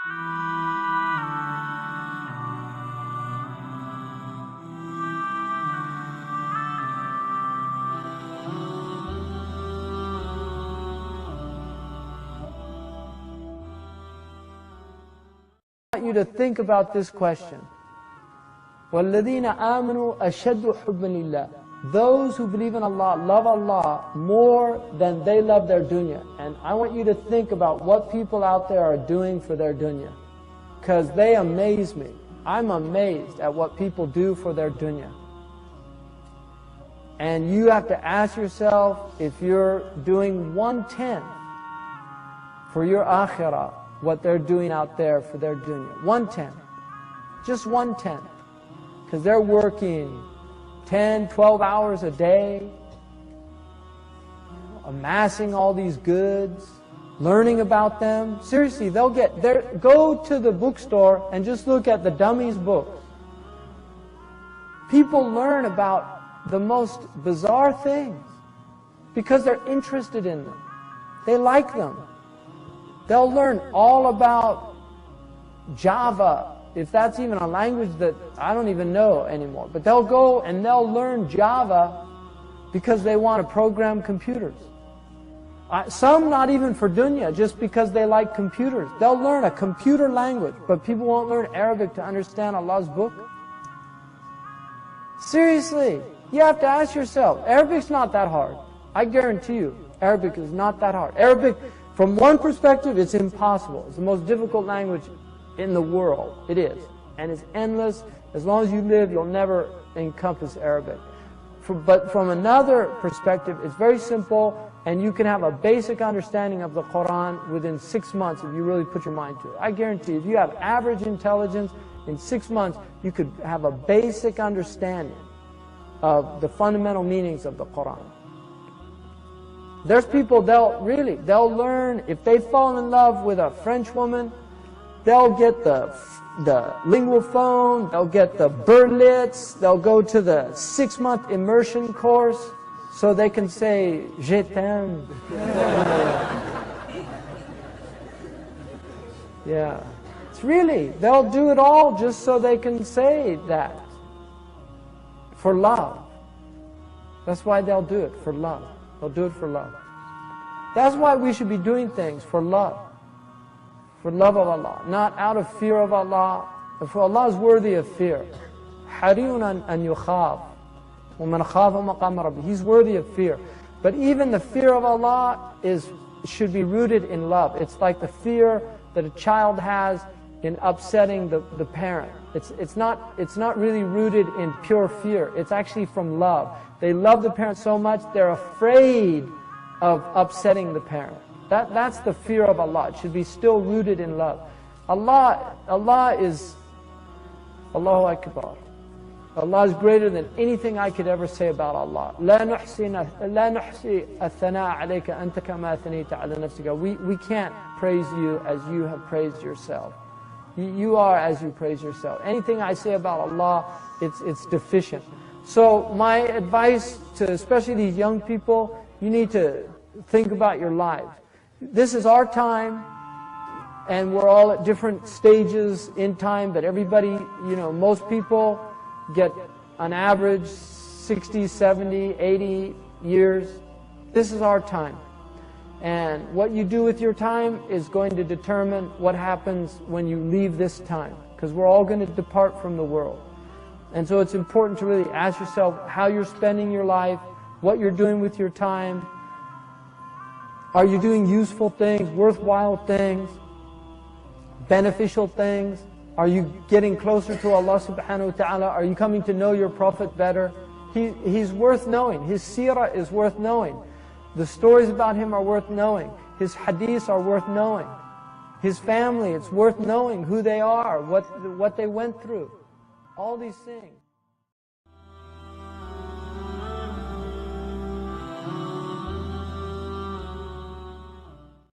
I want you to think about this question. وَالَّذِينَ آمَنُوا أَشَدُّ حُبًّا لِلَّهِ. Those who believe in Allah love Allah more than they love their dunya. And I want you to think about what people out there are doing for their dunya, because they amaze me. I'm amazed at what people do for their dunya. And you have to ask yourself, if you're doing 1/10 for your akhirah, what they're doing out there for their dunya. 1/10. Just 1/10. Because they're working 10, 12 hours a day, amassing all these goods, learning about them. Seriously, go to the bookstore and just look at the dummies books. People learn about the most bizarre things because they're interested in them. They like them. They'll learn all about Java, if that's even a language that I don't even know anymore. But they'll go and they'll learn Java because they want to program computers. Some not even for dunya, just because they like computers. They'll learn a computer language, but people won't learn Arabic to understand Allah's book. Seriously, you have to ask yourself, Arabic's not that hard. I guarantee you, Arabic is not that hard. Arabic, from one perspective, it's impossible. It's the most difficult language in the world. It is. And it's endless. As long as you live, you'll never encompass Arabic. But from another perspective, it's very simple, and you can have a basic understanding of the Quran within 6 months if you really put your mind to it. I guarantee if you have average intelligence, in 6 months, you could have a basic understanding of the fundamental meanings of the Quran. There's people, they'll learn, if they fall in love with a French woman, they'll get the lingual phone, they'll get the Berlitz, they'll go to the 6-month immersion course so they can say, Je t'aime. Yeah. It's really, they'll do it all just so they can say that. For love. That's why they'll do it, for love. They'll do it for love. That's why we should be doing things for love. For love of Allah, not out of fear of Allah. For Allah is worthy of fear. حَرِيٌّ أَنْ يُخَافَ وَمَنْ خَافَ مَقَامَ رَبِّهِ. He's worthy of fear. But even the fear of Allah should be rooted in love. It's like the fear that a child has in upsetting the parent. It's not really rooted in pure fear. It's actually from love. They love the parent so much, they're afraid of upsetting the parent. That's the fear of Allah. It should be still rooted in love. Allah is Allahu Akbar. Allah is greater than anything I could ever say about Allah. لا نحصي الثناء عليك أنت كما أثنيت على نفسك. We can't praise you as you have praised yourself. You are as you praise yourself. Anything I say about Allah, it's deficient. So my advice to especially these young people, you need to think about your lives. This is our time, and we're all at different stages in time, but everybody, most people get on average 60, 70, 80 years. This is our time. And what you do with your time is going to determine what happens when you leave this time, because we're all going to depart from the world. And so it's important to really ask yourself how you're spending your life, what you're doing with your time. Are you doing useful things, worthwhile things, beneficial things? Are you getting closer to Allah subhanahu wa ta'ala? Are you coming to know your Prophet better? He's worth knowing. His seerah is worth knowing. The stories about him are worth knowing. His hadiths are worth knowing. His family, it's worth knowing who they are, what they went through. All these things.